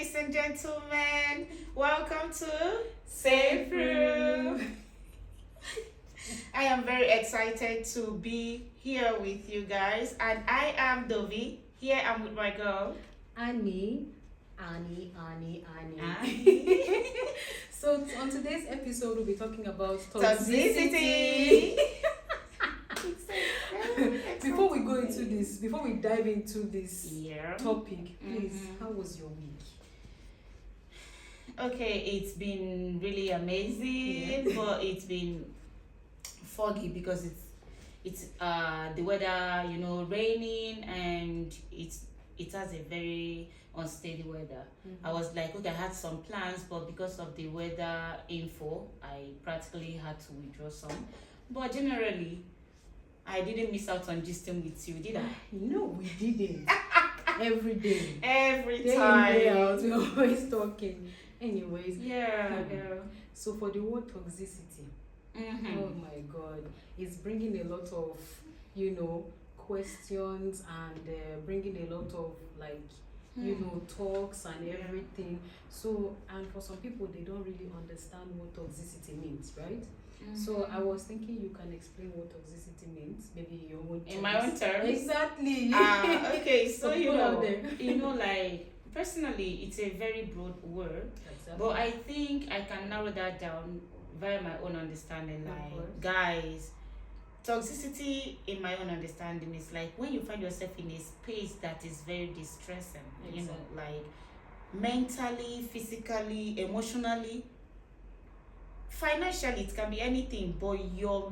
ladies and gentlemen. Welcome to SafeRoom. I am very excited to be here with you guys, and I am Dovi. Here I'm with my girl, Annie. So on today's episode, we'll be talking about toxicity. Before we go into this, before we dive into this topic, please, how was your week? Okay, it's been really amazing, but it's been foggy because it's the weather, raining, and it has a very unsteady weather. I was like, okay, I had some plans, but because of the weather info, I practically had to withdraw some. But generally, I didn't miss out on gisting with you, did I? No, we didn't. Every day. Every Day time. in, day out, we're always talking. Anyways. Yeah, girl. So for the word toxicity, oh my God, it's bringing a lot of, questions and bringing a lot of talks and everything. So, and for some people, they don't really understand what toxicity means, right? So I was thinking you can explain what toxicity means, maybe in your own terms. In my own terms? Exactly. Okay, so out like personally, it's a very broad word, Exactly. but I think I can narrow that down via my own understanding. Like, guys, toxicity, in my own understanding, is like when you find yourself in a space that is very distressing, like mentally, physically, emotionally, financially, it can be anything, but your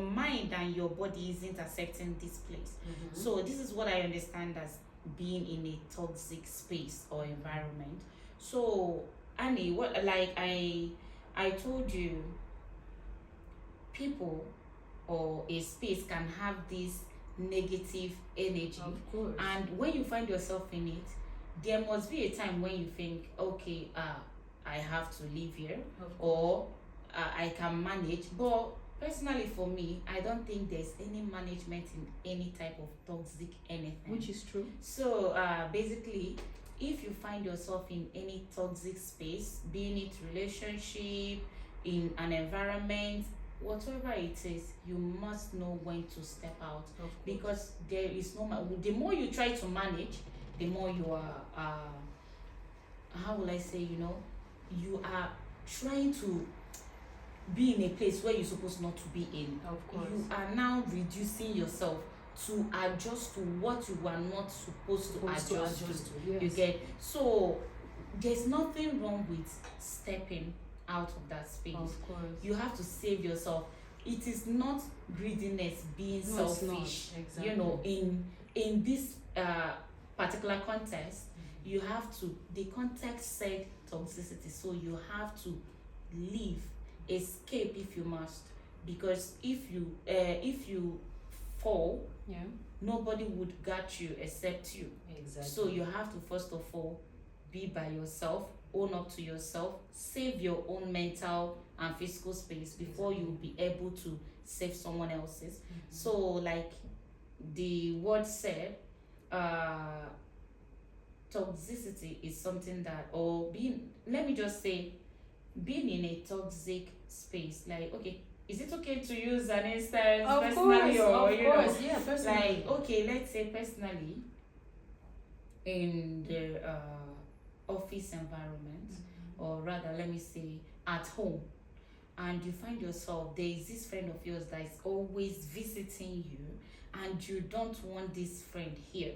mind and your body isn't accepting this place. So this is what I understand as being in a toxic space or environment. So Annie, what, like I told you, people or a space can have this negative energy, Of course. and when you find yourself in it, there must be a time when you think, okay, I have to live here, or I can manage. But personally, for me, I don't think there's any management in any type of toxic anything. Which is true. So basically, if you find yourself in any toxic space, being it relationship, in an environment, whatever it is, you must know when to step out, because there is the more you try to manage, the more you are how will I say, you are trying to be in a place where you're supposed not to be in. Of course. You are now reducing yourself to adjust to what you are not supposed to adjust to. Yes. You get? So there's nothing wrong with stepping out of that space. Of course. You have to save yourself. It is not greediness, being selfish. Exactly. In this particular context, you have to, the context said toxicity, so you have to leave, escape if you must, because if you fall, nobody would guard you except you. Exactly. So you have to first of all be by yourself, own up to yourself, save your own mental and physical space before you'll be able to save someone else's. So like the word said, toxicity is something that, or being, let me just say, being in a toxic space, like, okay, is it okay to use an instance personally, or yeah, personally. like, okay, let's say personally, in the office environment, or rather, let me say, at home, and you find yourself, there is this friend of yours that is always visiting you, and you don't want this friend here.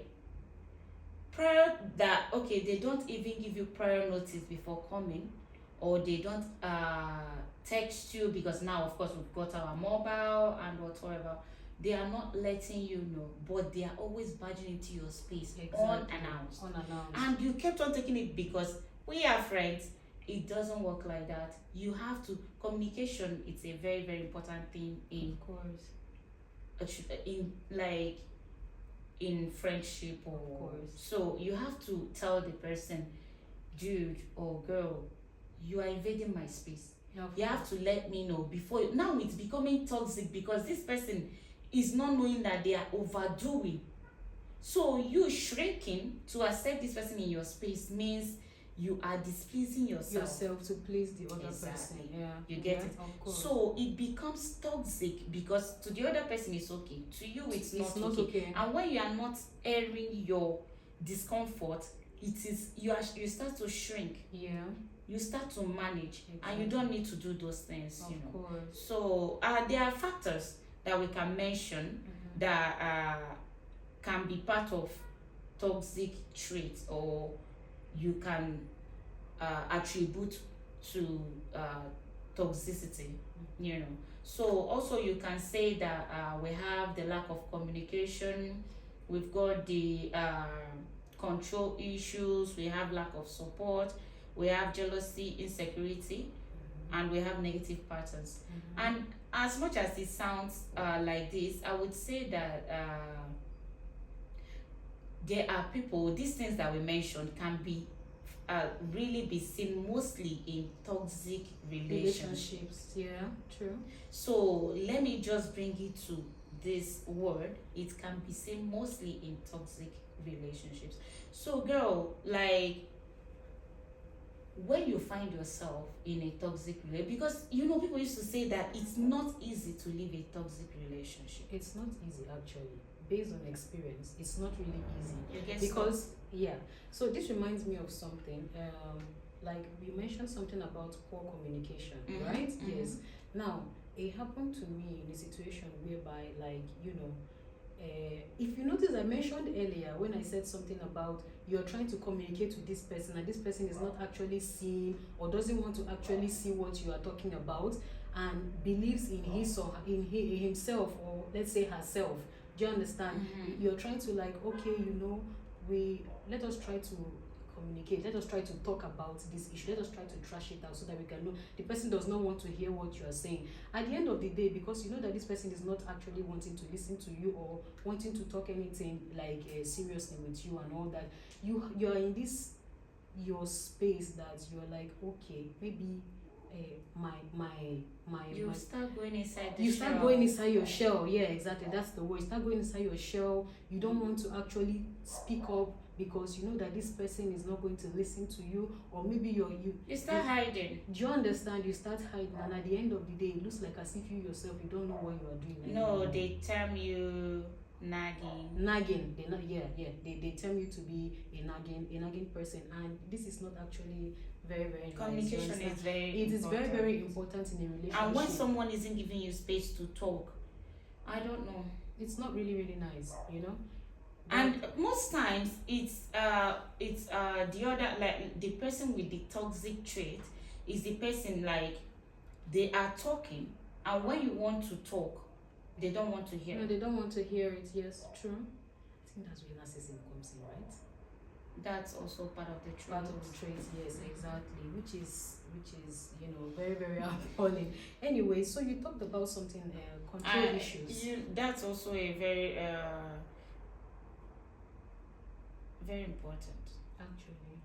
Prior that, okay, they don't even give you prior notice before coming, or they don't text you, because now of course we've got our mobile and whatever. They are not letting you know, but they are always barging into your space unannounced. And you kept on taking it because we are friends. It doesn't work like that. You have to, communication, it's a very, very important thing in, of course, in friendship, or so you have to tell the person, dude or girl, you are invading my space. You have to let me know before now it's becoming toxic, because this person is not knowing that they are overdoing. So you shrinking to accept this person in your space means you are displeasing yourself to please the other Exactly. person. Yeah. You get Yeah, it? of course. So it becomes toxic because to the other person it's okay, to you it's not okay. And when you are not airing your discomfort, you start to shrink, Yeah. you start to manage, Exactly. and you don't need to do those things. Of course. So there are factors that we can mention that can be part of toxic traits, or you can attribute to toxicity. So also you can say that we have the lack of communication, we've got the control issues, we have lack of support, we have jealousy, insecurity, and we have negative patterns. And as much as it sounds like this, I would say that there are people, these things that we mentioned can be really be seen mostly in toxic relationships. Yeah, true. So let me just bring it to this word. It can be seen mostly in toxic relationships. So girl, like, when you find yourself in a toxic relationship, because people used to say that it's not easy to live a toxic relationship. It's not easy, actually. Based on experience, it's not really easy. You get because yeah. So this reminds me of something. Like you mentioned something about poor communication, right? Yes. Now it happened to me in a situation whereby, like, if you notice, I mentioned earlier when I said something about you're trying to communicate with this person and this person is not actually seeing or doesn't want to actually see what you are talking about, and believes in himself, or let's say herself. Do you understand? You're trying to, like, okay, let us try to communicate, let us try to talk about this issue, let us try to trash it out so that we can know the person does not want to hear what you are saying. At the end of the day, because you know that this person is not actually wanting to listen to you or wanting to talk anything like seriously with you and all that, you are in this your space that you're like, okay, maybe you start going inside the you shell. start going inside your shell. Yeah, exactly, that's the word. Start going inside your shell. You don't want to actually speak up because you know that this person is not going to listen to you, or maybe you start hiding. Do you understand? You start hiding, and at the end of the day it looks like as if you yourself, you don't know what you are doing. No, they term you nagging. They term you to be a nagging person, and this is not actually very, very nice. Communication is very It is very, very important in a relationship. And when someone isn't giving you space to talk, I don't know, it's not really, really nice, And most times it's the other, like the person with the toxic trait is the person, like, they are talking, and when you want to talk, they don't want to hear. No, they don't want to hear it. Yes, true. I think that's where narcissism comes in, right? That's also part of the trait. Part of the trait, yes, exactly. Which is very, very appalling. Anyway, so you talked about something, control issues. That's also a very very important, actually,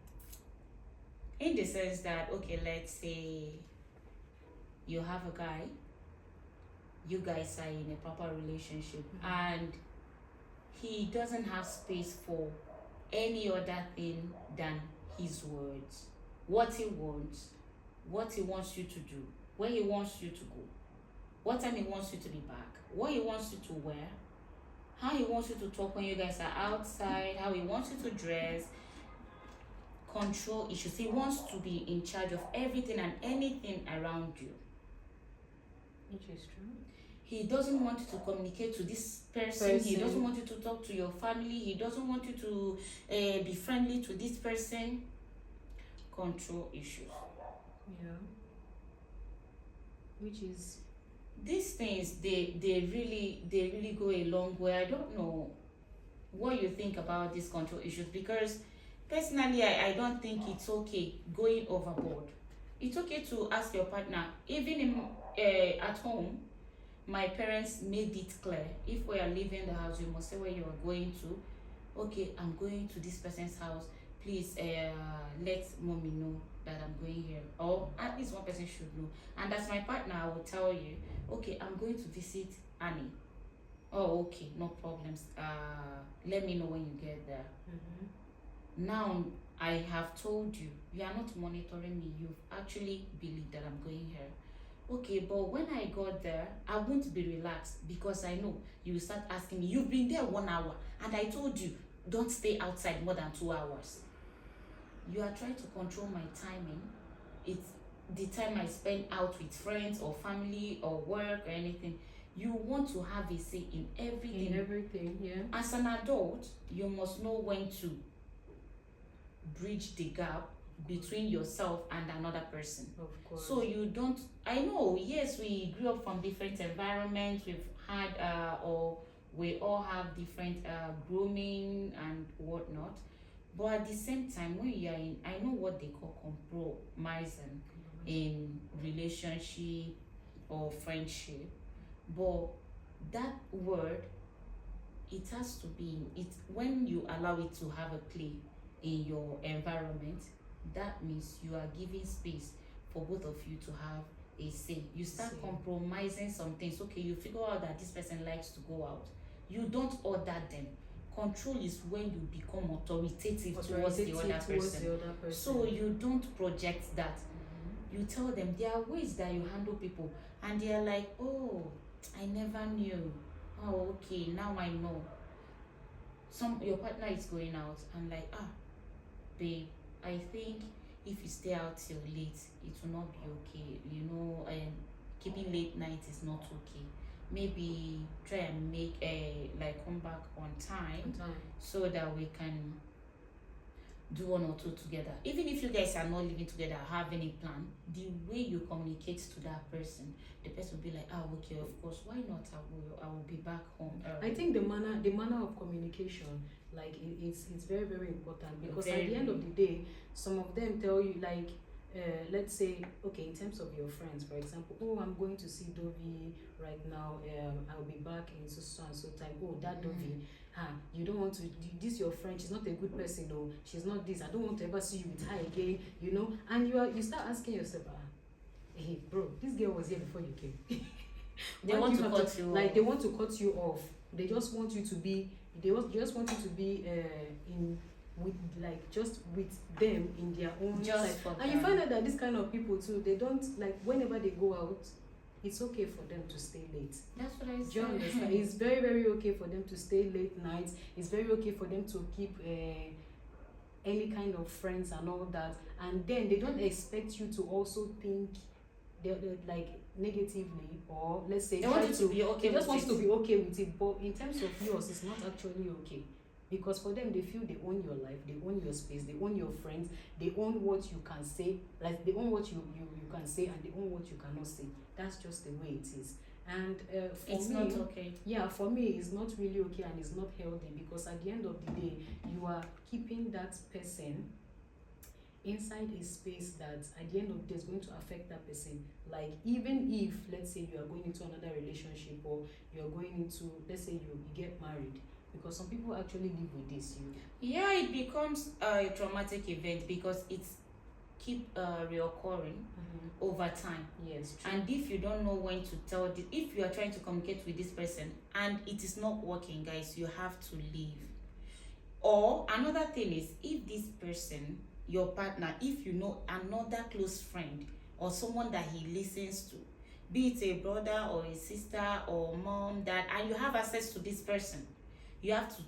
in the sense that, okay, let's say you have a guy, you guys are in a proper relationship, and he doesn't have space for any other thing than his words, what he wants you to do, where he wants you to go, what time he wants you to be back, what he wants you to wear, how he wants you to talk when you guys are outside, how he wants you to dress. Control issues. He wants to be in charge of everything and anything around you. Which is true. He doesn't want you to communicate to this person. He doesn't want you to talk to your family. He doesn't want you to be friendly to this person. Control issues. Yeah. Which is, these things, they really go a long way. I don't know what you think about these control issues, because personally I don't think it's okay going overboard. It's okay to ask your partner. Even at home, my parents made it clear, if we are leaving the house, you must say where you are going to. Okay, I'm going to this person's house, please let mommy know that I'm going here, or at least one person should know. And as my partner, I will tell you, okay, I'm going to visit Annie. Oh, okay, no problems. Let me know when you get there. Now I have told you, you are not monitoring me. You've actually believed that I'm going here. Okay, but when I got there, I won't be relaxed because I know you will start asking me, you've been there 1 hour, and I told you, don't stay outside more than 2 hours. You are trying to control my timing. It's the time I spend out with friends or family or work or anything. You want to have a say in everything. In everything, yeah. As an adult, you must know when to bridge the gap between yourself and another person. Of course. So you don't, I know, yes, we grew up from different environments, we've had or we all have different grooming and whatnot, but at the same time, when you are in, I know what they call compromising in relationship or friendship, but that word, it has to be it when you allow it to have a play in your environment. That means you are giving space for both of you to have a say. You start compromising some things. Okay, you figure out that this person likes to go out, you don't order them. Control is when you become authoritative towards the other person. So you don't project that. You tell them there are ways that you handle people, and they are like, oh, I never knew. Oh, okay, now I know. Your partner is going out and like, babe, I think if you stay out till late, it will not be okay. You know, keeping late night is not okay. Maybe try and make like come back on time so that we can do one or two together. Even if you guys are not living together, have any plan, the way you communicate to that person, the person will be like, okay, of course, why not? I will be back home early. I think the manner of communication, like it's very, very important, because at the end of the day, some of them tell you, like, let's say, okay, in terms of your friends, for example, oh, I'm going to see Dovi right now, I'll be back in so and so time. Oh, that Dovi, you don't want to, this your friend, she's not a good person, no, she's not this, I don't want to ever see you with her again, you know, and you start asking yourself, hey bro, this girl was here before you came. They want to cut you like off. They want to cut you off. They just want you to be, just want you to be in with, like, just with them in their own just life. And you find out that this kind of people too, they don't, like, whenever they go out, it's okay for them to stay late. That's what I said. Do you understand? It's very, very okay for them to stay late nights. It's very okay for them to keep any kind of friends and all that. And then they don't expect you to also think they're like negatively, or let's say they want you to be okay. They just want to be okay with it. But in terms of yours, it's not actually okay. Because for them, they feel they own your life, they own your space, they own your friends, they own what you can say, like they own what you can say, and they own what you cannot say. That's just the way it is. And for it's me, not okay. Yeah, for me, it's not really okay, and it's not healthy, because at the end of the day, you are keeping that person inside a space that at the end of the day is going to affect that person. Like, even if, let's say, you are going into another relationship, or you're going into, let's say, you get married, because some people actually live with this. Yeah, it becomes a traumatic event because it's keep reoccurring over time. Yes, true. And if you don't know when to tell if you are trying to communicate with this person and it is not working, guys, you have to leave. Or another thing is, if this person, your partner, if you know another close friend or someone that he listens to, be it a brother or a sister or mom, dad, and you have access to this person, you have to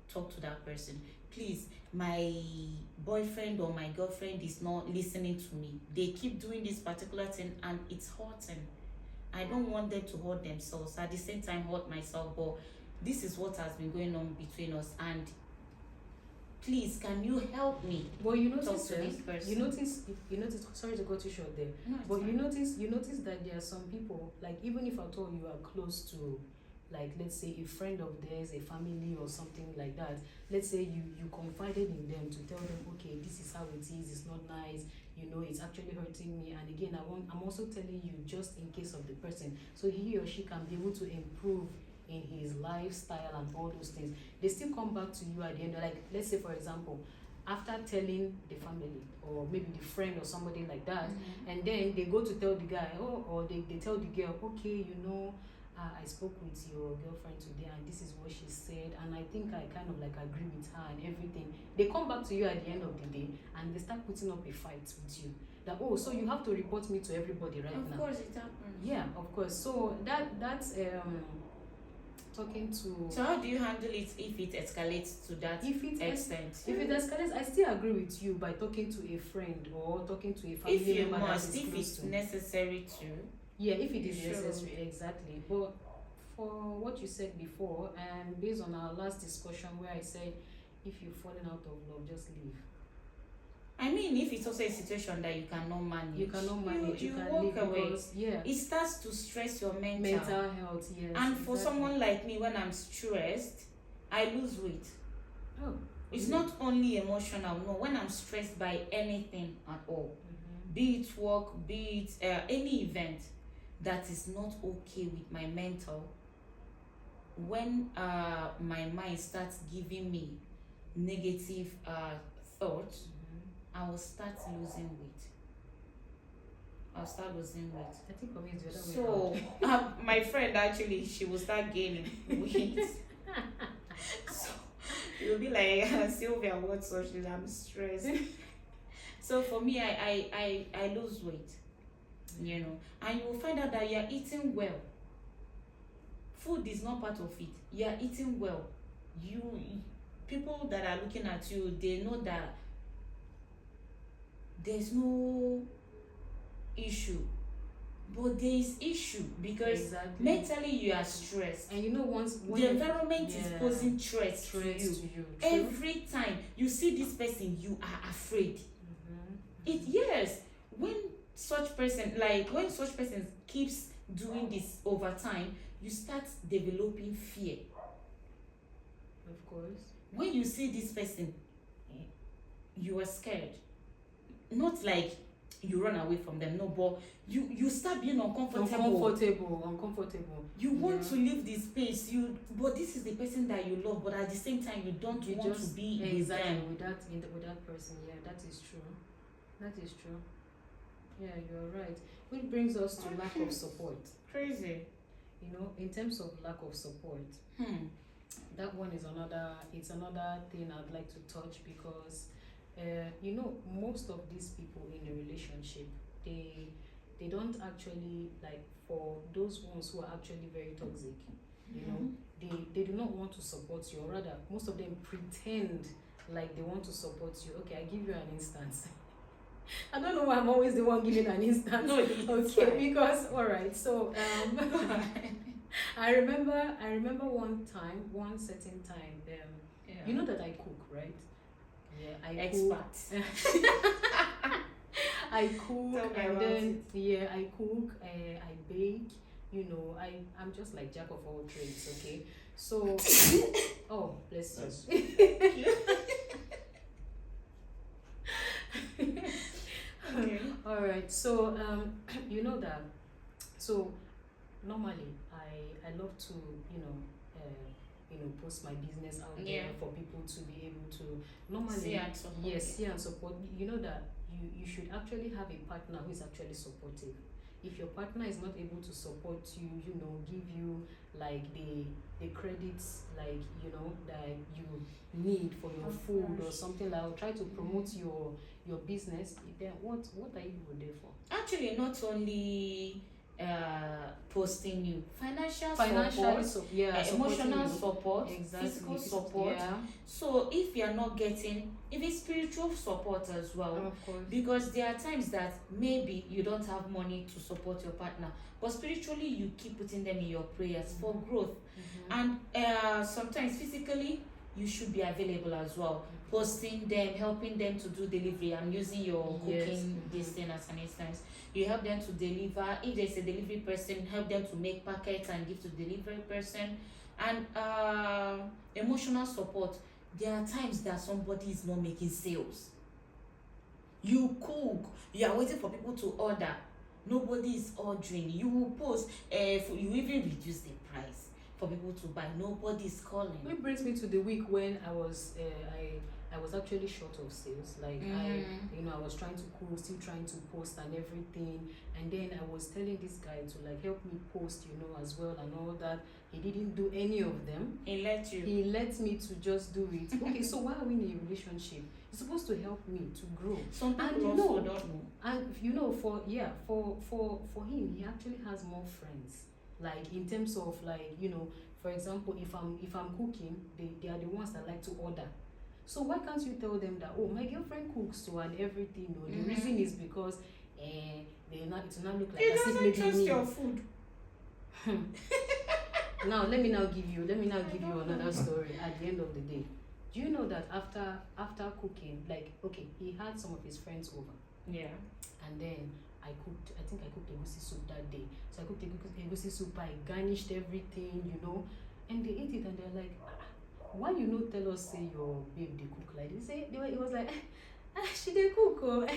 talk to that person. Please, my boyfriend or my girlfriend is not listening to me. They keep doing this particular thing and it's hurting. I don't want them to hurt themselves, at the same time hurt myself, but this is what has been going on between us, and please, can you help me? Well, you notice, talk to this person. you notice. Sorry to go too short there. No, but fine. you notice that there are some people, like, even if at all you are close to, like, let's say a friend of theirs, a family or something like that. Let's say you confided in them to tell them, okay, this is how it is. It's not nice. You know, it's actually hurting me. And again, I'm also telling you, just in case of the person, so he or she can be able to improve in his lifestyle and all those things. They still come back to you at the end. Like, let's say, for example, after telling the family or maybe the friend or somebody like that, and then they go to tell the guy, or they tell the girl, okay, you know, I spoke with your girlfriend today and this is what she said, and I think I kind of like agree with her and everything. They come back to you at the end of the day and they start putting up a fight with you. That, oh, so you have to report me to everybody right now. Of course it happens. Yeah, of course. So that's talking to. So how do you handle it if it escalates to that extent? If it escalates, I still agree with you by talking to a friend or talking to a family If you member must, that is if close it's to. necessary to. Yeah, if it is Sure. necessary, exactly. But for what you said before, and based on our last discussion where I said, if you're falling out of love, just leave. I mean, if it's also a situation that you cannot manage, You cannot manage. You can walk leave away. because It starts to stress your mental health. Yes. And for exactly. someone like me, when I'm stressed, I lose weight. Oh. It's not only emotional. No, when I'm stressed by anything at all, be it work, be it any event that is not okay with my mental, when my mind starts giving me negative thoughts, I will start losing weight. I think for me it's the other way So my friend actually, she will start gaining weight. So it will be like, Sylvia, what's so? She's, I'm stressed. So for me, I lose weight, you know, and you will find out that you are eating well. Food is not part of it. You are eating well. People that are looking at you, they know that there's no issue, but there is issue because mentally you are stressed, and you know when the environment is posing stress to you. Every time you see this person, you are afraid. When such person keeps doing this over time, you start developing fear. Of course. When you see this person, you are scared. Not like you run away from them, no, but you start being uncomfortable. You want to leave this space, but this is the person that you love, but at the same time you don't want to be with them. with that person. Yeah, that is true. Yeah, you're right. Which brings us to lack of support. Crazy. You know, in terms of lack of support, that one is another thing I'd like to touch because you know, most of these people in a relationship, they don't actually, like, for those ones who are actually very toxic, you know, they do not want to support you, or rather most of them pretend like they want to support you. Okay, I give you an instance. I don't know why I'm always the one giving an instance. No, okay, because all right, so I remember one certain time, you know that I cook, right? Yeah, I expert. I cook, and then I cook, I bake. You know, I'm just like jack of all trades. Okay, so oh, bless you. Okay. All right. So you know that. So normally I love to post my business out there for people to be able to normally see and support. You know that you should actually have a partner who is actually supportive. If your partner is not able to support you, give you like the credits, like, that you need for your food or something, like, or try to promote your business, then what are you there for? Actually, not only posting you, financial support, emotional support, physical support. So if you're not getting, if it's spiritual support as well, of course, because there are times that maybe you don't have money to support your partner, but spiritually you keep putting them in your prayers for growth. And sometimes physically you should be available as well, posting them, helping them to do delivery. I'm using your cooking this thing as an instance. You help them to deliver. If there's a delivery person, help them to make packets and give to the delivery person. And emotional support. There are times that somebody is not making sales. You cook, you are waiting for people to order. Nobody is ordering. You will post, you even reduce the price. for people to buy. Nobody's calling. It brings me to the week when I was actually short of sales. Like I was trying to cool, still trying to post and everything. And then I was telling this guy to like help me post, as well and all that. He didn't do any of them. He let you. He let me to just do it. Okay, so why are we in a relationship? It's supposed to help me to grow. Some people And also don't know. And for him, he actually has more friends. Like in terms of like, for example, if I'm cooking, they are the ones that like to order. So why can't you tell them that, oh, my girlfriend cooks so and everything? No, the reason is because it will not look like He as if doesn't maybe trust me. your food. Now let me now give you another story at the end of the day. Do you know that after cooking, like, okay, he had some of his friends over. Yeah. And then I think I cooked egusi soup that day. So I cooked egusi soup, I garnished everything, and they ate it and they're like, why you not tell us say your babe they cook like this? It was like, she dey cook oh.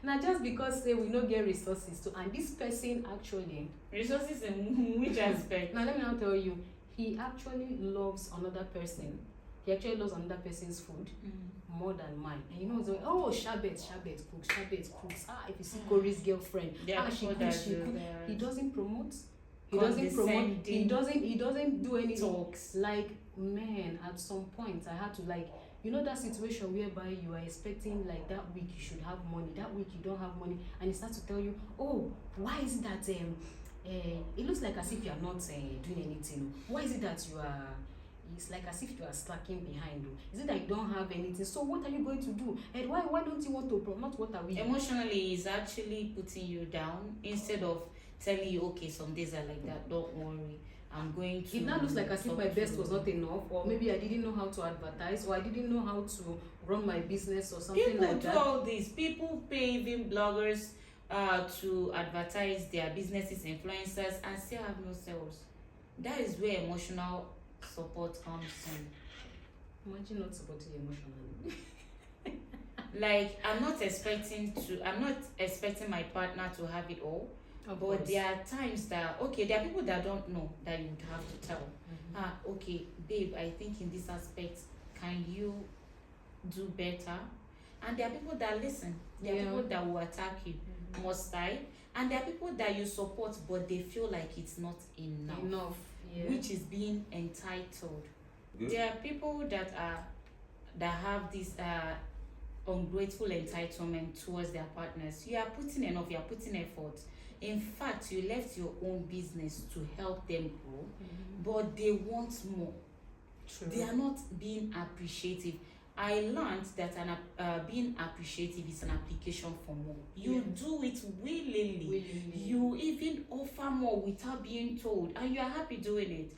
Now just because say we no get resources to, and this person actually Resources in which aspect? now let me now tell you, he actually loves another person. He actually loves another person's food more than mine. And so, oh, Shabet cooks. If you see Corey's girlfriend, she cooks. He doesn't promote. He doesn't do any talks. Like, man, at some point I had to like, that situation whereby you are expecting like that week you should have money, that week you don't have money, and he starts to tell you, oh, why is it that it looks like as if you are not doing anything? Why is it that you are? It's like as if you are slacking behind. Is it that you don't have anything? So what are you going to do? And why don't you want to promote? What are we? Emotionally, he's actually putting you down instead of telling you, okay, some days are like that. Don't worry, I'm going to. It now looks like as if my best was not enough, or maybe I didn't know how to advertise, or I didn't know how to run my business, or something people like that. People do all this. People pay even bloggers to advertise their businesses, influencers, and still have no sales. That is where emotional support comes in. Imagine not supporting emotionally. Like, I'm not expecting my partner to have it all. But there are times that, okay, there are people that don't know that you would have to tell. Okay, babe, I think in this aspect, can you do better? And there are people that listen. There are people that will attack you. Must I? And there are people that you support, but they feel like it's not enough. Which is being entitled. Good. There are people that have this ungrateful entitlement towards their partners. You are putting enough, you are putting effort. In fact, you left your own business to help them grow, but they want more. True. They are not being appreciative. I learned that being appreciative is an application for more. You do it willingly. You even offer more without being told, and you are happy doing it.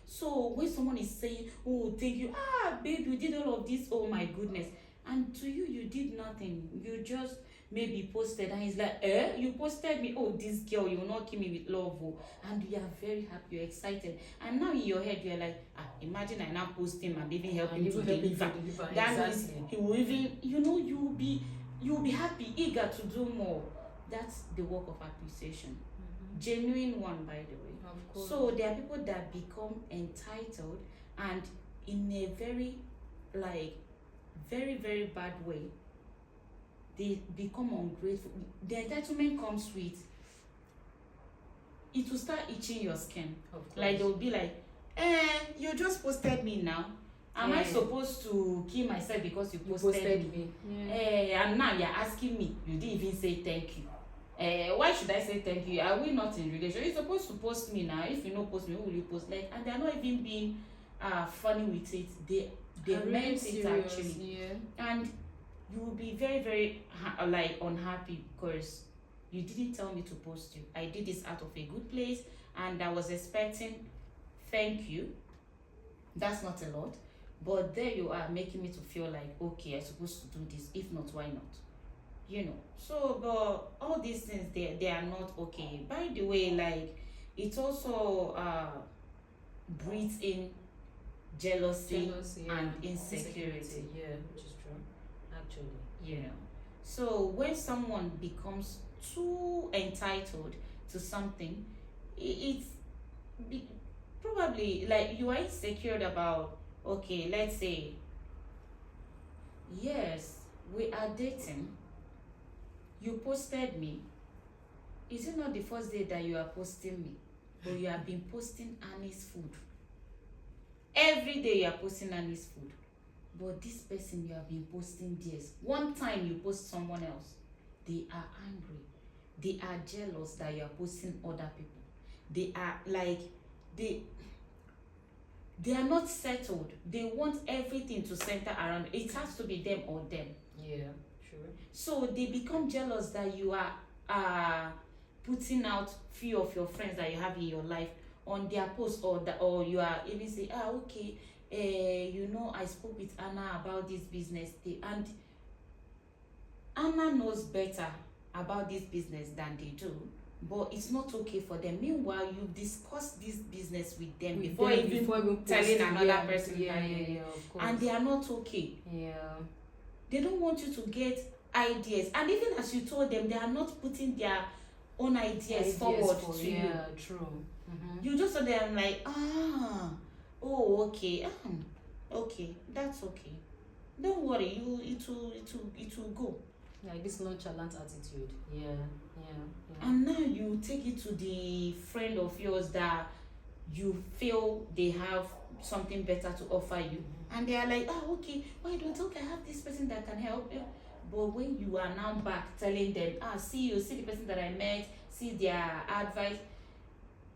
So when someone is saying, oh, thank you, babe, you did all of this, oh my goodness, and to you did nothing. You just maybe posted, and he's like, you posted me, oh, this girl, you will not kill me with love, oh. And you are very happy, you're excited, and now in your head you're like, imagine I now post him and even help him to deliver. That means he will even, you'll be happy, eager to do more. That's the work of appreciation. Genuine one, by the way. Of course. So there are people that become entitled, and in a very very bad way, they become ungrateful. The entitlement comes with, it will start itching your skin. Like they'll be like, you just posted me now. Am I supposed to kill myself because you posted me? And now you're asking me, you didn't even say thank you. Why should I say thank you? Are we not in relationship? You're supposed to post me now. If you don't post me, who will you post? Like, and they're not even being funny with it. They meant it actually. And you will be very, very unhappy because you didn't tell me to post you. I did this out of a good place, and I was expecting thank you. That's not a lot, but there you are making me to feel like, okay, I'm supposed to do this. If not, why not? So but all these things, they are not okay. By the way, like, it also breeds in jealousy and insecurity. Which is true, actually. So when someone becomes too entitled to something, probably like you are insecure about, okay, let's say, yes, we are dating, you posted me. Is it not the first day that you are posting me? But you have been posting Annie's food. Every day you are posting Annie's food. But this person you have been posting theirs. One time you post someone else, they are angry. They are jealous that you are posting other people. They are like, they are not settled. They want everything to center around. It has to be them or them. Yeah, sure. So they become jealous that you are putting out few of your friends that you have in your life on their post, or you are even say, okay, I spoke with Anna about this business, and Anna knows better about this business than they do, but it's not okay for them. Meanwhile, you discuss this business with them before even telling another person, of course. and they are not okay. Yeah. They don't want you to get ideas, and even as you told them, they are not putting their own ideas forward to you. Yeah, true. Mm-hmm. You just saw them like, okay, okay, that's okay. Don't worry, it will go. Yeah, this nonchalant attitude. Yeah. And now you take it to the friend of yours that you feel they have something better to offer you, and they are like, okay, why don't I have this person that can help you? But when you are now back telling them, see the person that I met, see their advice.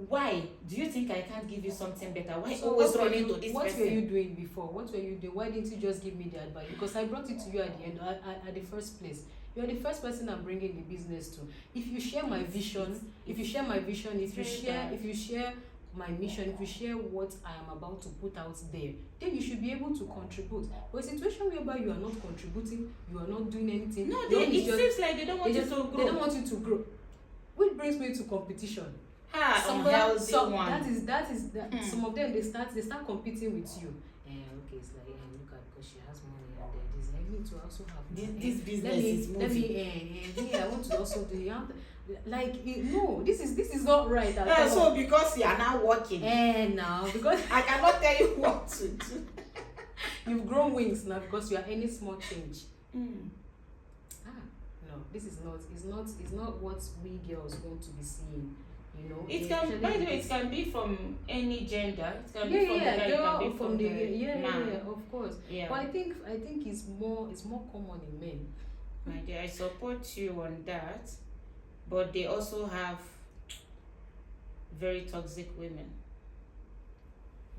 Why do you think I can't give you something better? Why always running to this person? What were you doing before? What were you doing? Why didn't you just give me the advice? Because I brought it to you at the end, at the first place. You are the first person I'm bringing the business to. If you share my vision, if you share my mission, if you share my mission, if you share what I am about to put out there, then you should be able to contribute. But a situation whereby you are not contributing, you are not doing anything. No, it seems like they don't want you to grow. They don't want you to grow. Which brings me to competition. Some of them, some of them they start competing with you. Okay, it's like look at, because she has money and this. I need to also have this business is moving. I want to also do no, this is not right at all. So because you are now working, now because I cannot tell you what to do. You've grown wings now because you are earning small change. No, this is not what we girls want to be seeing. It can, by the way, it can be from any gender. It can be from the guy, it can be from the man. Of course. Yeah. But I think it's more common in men. My dear, I support you on that, but they also have very toxic women.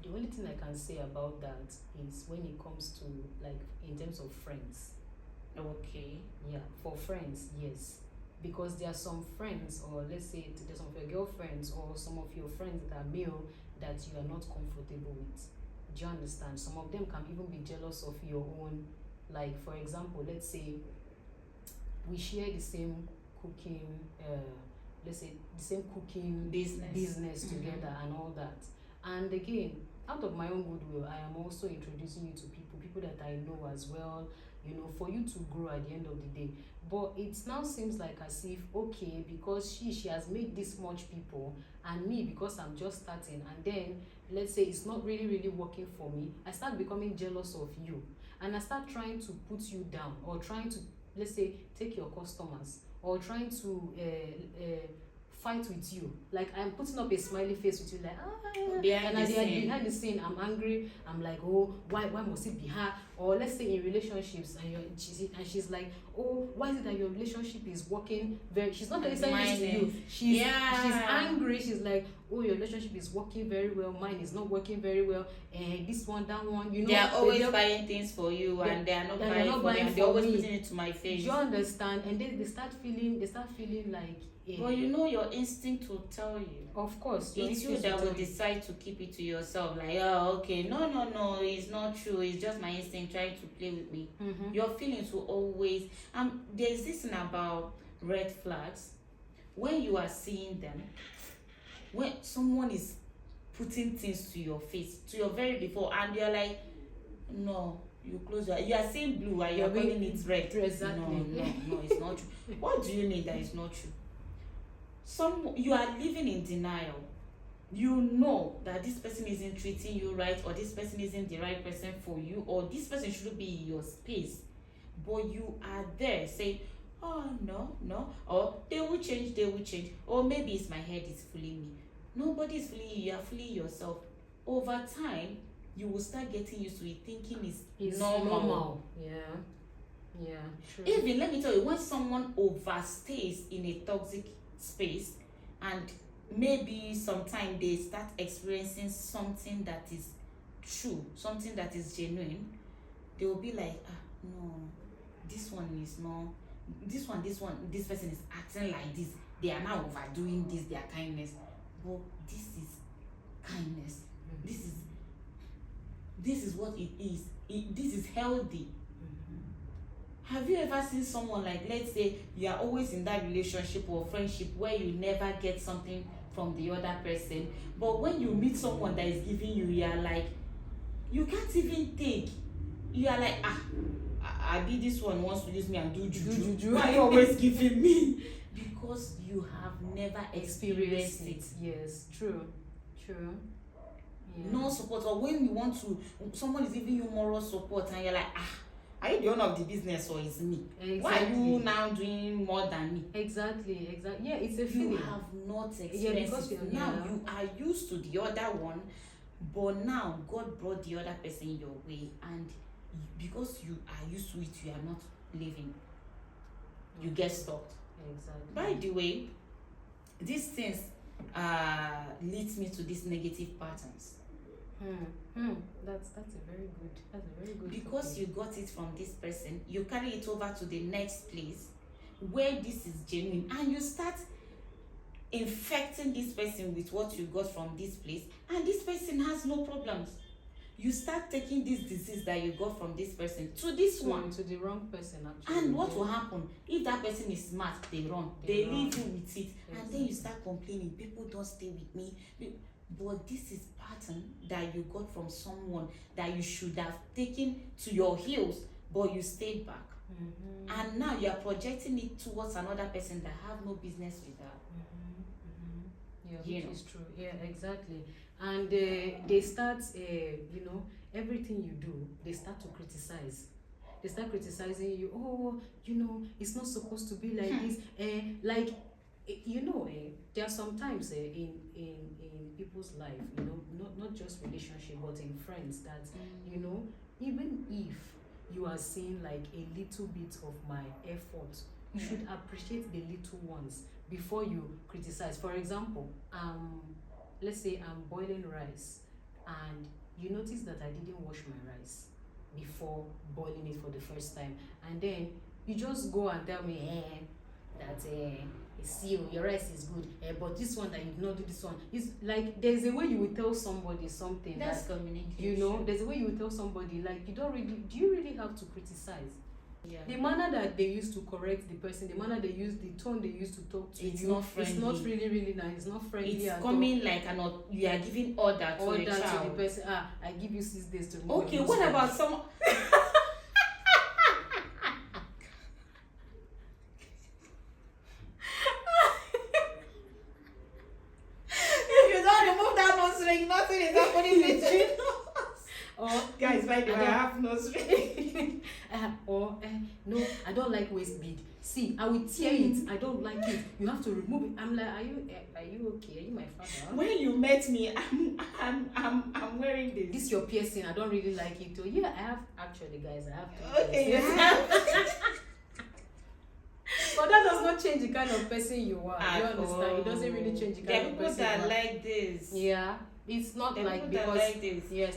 The only thing I can say about that is when it comes to in terms of friends. Okay. Yeah, for friends, yes. Because there are some friends, or let's say there's some of your girlfriends or some of your friends that are male that you are not comfortable with. Do you understand? Some of them can even be jealous of your own. Like, for example, let's say we share the same cooking, let's say the same cooking business together and all that. And again, out of my own goodwill, I am also introducing you to people that I know as well, for you to grow at the end of the day. But it now seems like as if, okay, because she has made this much people, and me, because I'm just starting, and then let's say it's not really working for me, I start becoming jealous of you, and I start trying to put you down, or trying to, let's say, take your customers, or trying to fight with you. Like, I'm putting up a smiley face with you, like behind the scene I'm angry. I'm like, oh, why must it be her? Or let's say in relationships, and she's like, oh, why is it that your relationship is working she's not saying this to you, she's angry. She's like, oh, your relationship is working very well, mine is not working very well, and this one, that one, they are always buying things for you, and they are not buying for me, and they're always putting it to my face. Do you understand? And then they start feeling like, but your instinct will tell you. Of course. It's you that will decide to keep it to yourself. Like, oh, okay, no, it's not true. It's just my instinct trying to play with me. Mm-hmm. Your feelings will always... there's this thing about red flags. When you are seeing them, when someone is putting things to your face, to your very before, and you're like, no, you close your eyes. You are saying blue and you're calling it red. Exactly. No, it's not true. What do you mean that it's not true? You are living in denial. you know that this person isn't treating you right, or this person isn't the right person for you, or this person shouldn't be in your space, but you are there saying, oh no, no, or they will change, or maybe it's my head is fooling me. Nobody is fooling you, you are fooling yourself. Over time, you will start getting used to it, thinking it's normal. Yeah, true. Even, let me tell you, when someone overstays in a toxic space, and maybe sometime they start experiencing something that is true, something that is genuine, they will be like, no, this one is not, this person is acting like this, they are now overdoing this, their kindness, but this is kindness. This is what it is. This is healthy. Have you ever seen someone, like, let's say you are always in that relationship or friendship where you never get something from the other person, but when you meet someone that is giving you, you are like, you can't even take. You are like, I be this one wants to use me and do juju. Why are you always giving me? Because you have never experienced it. Yes, true. Yeah. No support, or when you want to, someone is giving you moral support and you're like, are you the owner of the business or is me? Exactly. Why are you now doing more than me? Exactly. Yeah, it's a feeling. You have not experienced it. Now you are used to the other one, but now God brought the other person your way, and because you are used to it, you are not living. You get stuck. Exactly. By the way, these things leads me to these negative patterns. That's a very good. Because you got it from this person, you carry it over to the next place where this is genuine, and you start infecting this person with what you got from this place, and this person has no problems. You start taking this disease that you got from this person to this one, to the wrong person, actually. and what will happen if that person is smart? They run, they leave you with it. Exactly. And then you start complaining, people don't stay with me. But this is pattern that you got from someone that you should have taken to your heels, but you stayed back. And now you are projecting it towards another person that have no business with that. Yeah, which is true. Yeah, exactly. And they start, everything you do, they start to criticize. They start criticizing you. Oh, it's not supposed to be like this. There are sometimes in people's life, not just relationship, but in friends, that even if you are seeing like a little bit of my effort, you should appreciate the little ones before you criticize. For example, let's say I'm boiling rice, and you notice that I didn't wash my rice before boiling it for the first time, and then you just go and tell me that see, your rice is good, but this one that you did not do this one is like, there's a way you will tell somebody something. That's that, communication. There's a way you will tell somebody, like, do you really have to criticize? Yeah. The manner that they used to correct the person, the manner they use, the tone they used to talk to it's you, not friendly. It's not really nice. It's not friendly. It's at coming all. like you are giving order to a child. To the person. I give you 6 days to remove. Okay, what about someone? If you don't remove that nose ring, nothing is happening between us. Guys, by the way, I have nose ring. No, I don't like waist bead. See, I will tear it. I don't like it. You have to remove it. I'm like, are you okay? Are you my father? When you met me, I'm wearing this. This your piercing. I don't really like it. Oh yeah, I have actually, guys. I have to. Okay, you have. But that does not change the kind of person you are. Do you understand? Oh. It doesn't really change the kind of person There are people you that are. like this. Yeah. It's not There are like people because that like this. yes.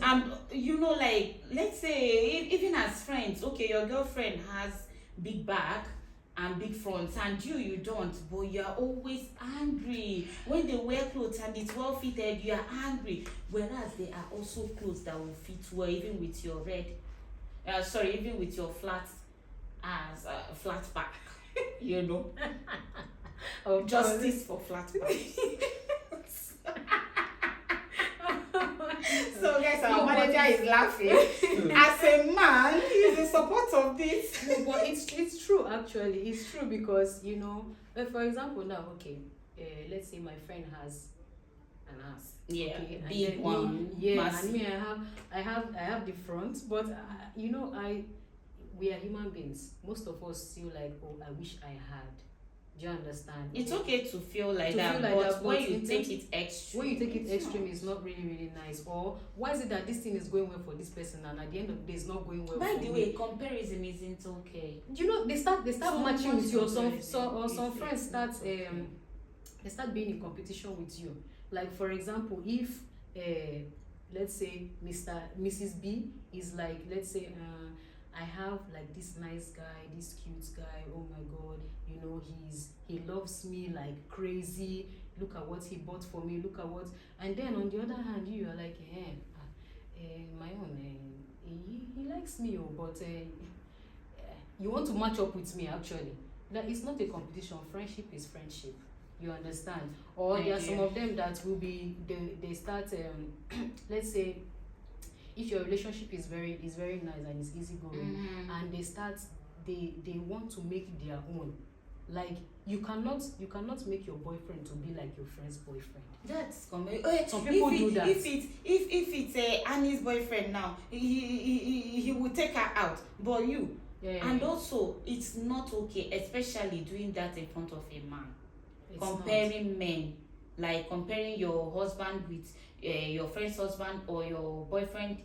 Like, let's say even as friends, okay, your girlfriend has big back and big fronts, and you don't, but you are always angry when they wear clothes and it's well fitted. You are angry, whereas there are also clothes that will fit well, even with your even with your flat back. Justice for flat backs. So guys, our manager is laughing. As a man, he's in support of this. No, but it's true actually. It's true because for example now, okay, let's say my friend has an ass. Yeah, Okay, and big then one. yeah, massive. and me, I have the front, but we are human beings. Most of us feel like, oh, I wish I had. Do you understand? It's okay to feel like To that, feel like but that, when but you in take terms- it extreme, When you take it it's extreme, not. it's not really, really nice. Or why is it that this thing is going well for this person and at the end of the day it's not going well By for the me? way, comparison isn't okay. You know, they start So matching much with you, or comparison some is friends not start okay. they start being in competition with you. Like for example, if let's say Mrs. B is like, let's say I have like this nice guy, this cute guy, oh my god, you know, he loves me like crazy, look at what he bought for me, look at what, and then on the other hand you are like, my own, he likes me, oh, but you want to match up with me actually. Like, it's not a competition, friendship is friendship, you understand? Or there are some of them that will be, they start let's say if your relationship is very nice and it's easygoing, and they want to make their own. Like you cannot make your boyfriend to be like your friend's boyfriend. That's Some people do that. If it's Annie's boyfriend now, he will take her out, but you. Yeah. And also, it's not okay, especially doing that in front of a man. It's Comparing men, like comparing your husband with your friend's husband, or your boyfriend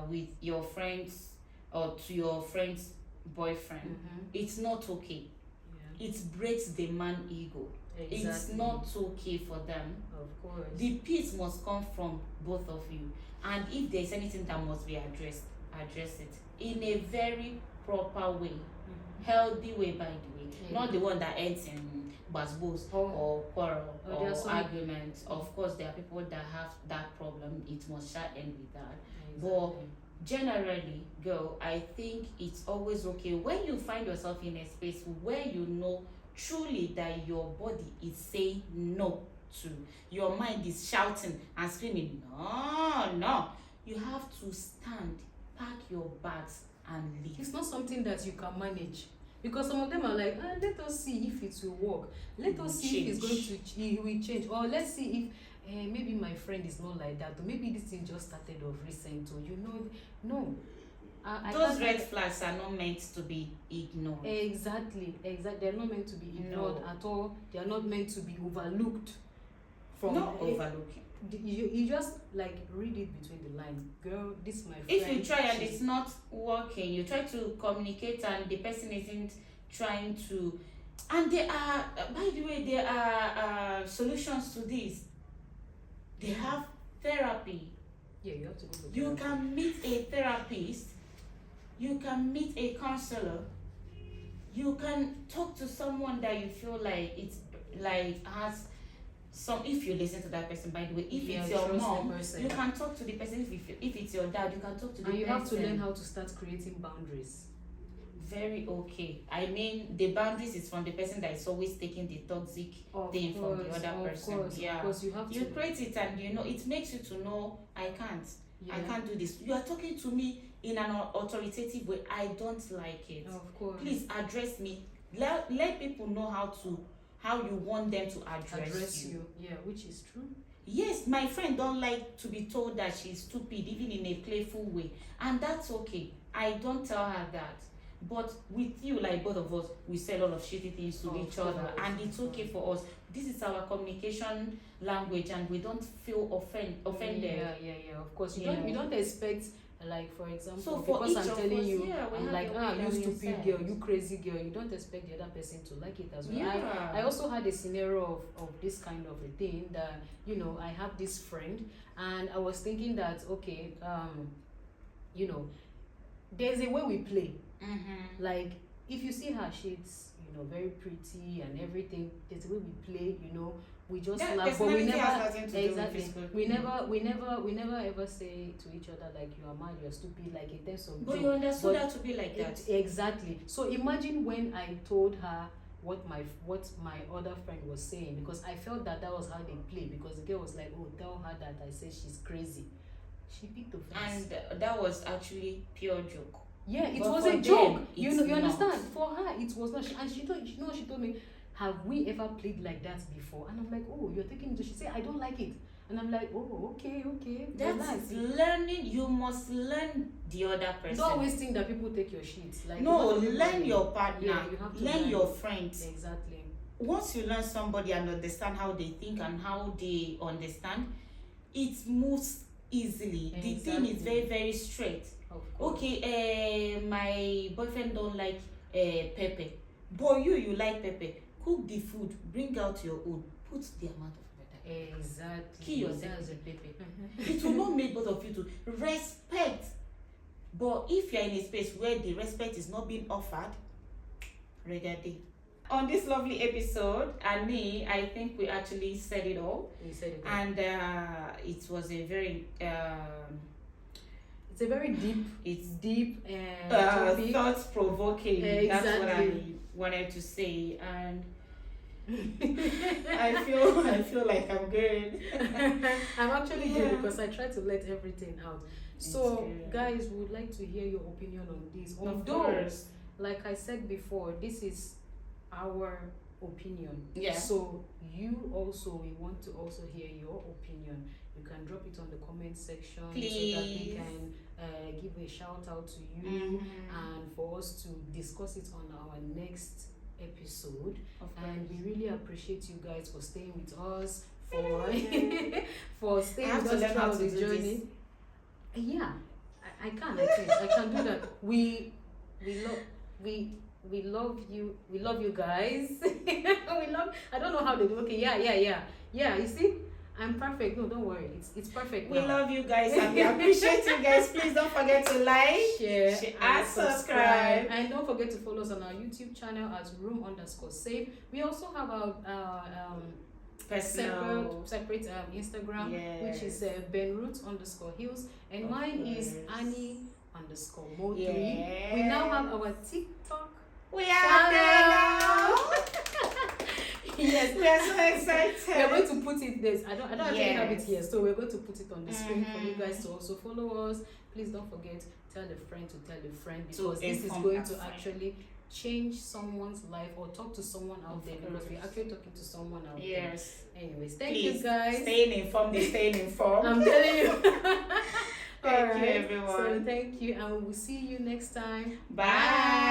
with your friends, or to your friend's boyfriend. It's not okay. Yeah. It breaks the man ego. Exactly. It's not okay for them. Of course. The peace must come from both of you, and if there's anything that must be addressed, address it in a very proper way, healthy way, by the way, not the one that ends in basbos or quarrel or arguments. Of course, there are people that have that problem. It must shall end with that. Exactly. But generally, girl, I think it's always okay when you find yourself in a space where you know truly that your body is saying no to, your mind is shouting and screaming, no, you have to stand, pack your bags and leave. It's not something that you can manage, because some of them are like, let us see if it will work, let us see if it's going to it will change, or let's see if maybe my friend is not like that, or maybe this thing just started of recent, or no. Those red flags are not meant to be ignored. Exactly. They're not meant to be ignored at all. They are not meant to be overlooked. Not overlooking. You just like read it between the lines, girl. This is my friend. If you try and it's not working, you try to communicate and the person isn't trying to, and there are, by the way, there are solutions to this. They have therapy. Yeah, you have to go for You can meet a therapist. You can meet a counselor. You can talk to someone that you feel like it's like has some. If you listen to that person, by the way, if it's your mom, you can talk to the person. If it's your dad, you can talk to the person. And you have to learn how to start creating boundaries. Very okay. I mean, the boundaries is from the person that is always taking the toxic thing from the other person. Of course, you have to create it, and it makes you to know I can't do this. You are talking to me in an authoritative way. I don't like it. Of course. Please address me. Let people know how you want them to address you. Yeah, which is true. Yes, my friend don't like to be told that she's stupid, even in a playful way, and that's okay. I don't tell her that. But with you, like both of us, we say a lot of shitty things to each other, and it's okay for us. This is our communication language, and we don't feel offended. Yeah. Of course, you don't expect, like for example, so for because I'm each telling of us, you, I'm like, you stupid girl, you you crazy girl. You don't expect the other person to like it as well. Yeah. I also had a scenario of this kind of a thing that, I have this friend, and I was thinking that, okay, there's a way we play. Like if you see her, she's very pretty and everything. There's a way we play. We just laugh, but we never ever say to each other like you are mad, you're stupid, like in terms of. But you understood that to be like that. Exactly. So imagine when I told her what my other friend was saying, because I felt that was how they play, because the girl was like, oh, tell her that I said she's crazy. She picked offense. And that was actually pure joke. Yeah, it was a joke. You understand? For her, it was not. And she told me, have we ever played like that before? And I'm like, oh, you're taking it. She said, I don't like it. And I'm like, oh, okay. That's learning. You must learn the other person. Don't always think that people take your shit. Like, no, learn your partner. Yeah, you have to learn your friends. Exactly. Once you learn somebody and understand how they think and how they understand, it moves easily. The thing is very, very straight. Okay, my boyfriend don't like pepper, but you like pepper. Cook the food, bring out your own, put the amount of pepper. Exactly. Kill yourself with the pepper. It will not make both of you to respect. But if you're in a space where the respect is not being offered, regarding. On this lovely episode, and me, I think we actually said it all. We said it all. And it was a very it's a very deep. It's deep thought provoking. Exactly. That's what I wanted to say, and I feel like I'm good. I'm actually good because I try to let everything out. So guys, we would like to hear your opinion on this. Although, like I said before, this is our opinion. Yeah. So we want to also hear your opinion. You can drop it on the comment section. Please. So that we can give a shout out to you and for us to discuss it on our next episode. And we really appreciate you guys for staying with us, for staying with us throughout the journey. Yeah, I can do that. We love you guys. I don't know how they do. Okay, yeah, you see, I'm perfect. No, don't worry, it's perfect now. We love you guys and we appreciate you guys. Please don't forget to like, share and subscribe. And don't forget to follow us on our YouTube channel as room_safe. We also have our separate Instagram, which is benroot_hills, and mine is Annie_mo3. We now have our TikTok. We are there now. Yes, we are so excited. We are going to put it this. I don't actually have it here, so we're going to put it on the screen for you guys to also follow us. Please don't forget, tell a friend to tell a friend, because this is going to actually change someone's life or talk to someone out there, because we're actually talking to someone out there. Anyways, thank you guys. Staying informed. I'm telling you. Thank you, everyone. So thank you, and we'll see you next time. Bye.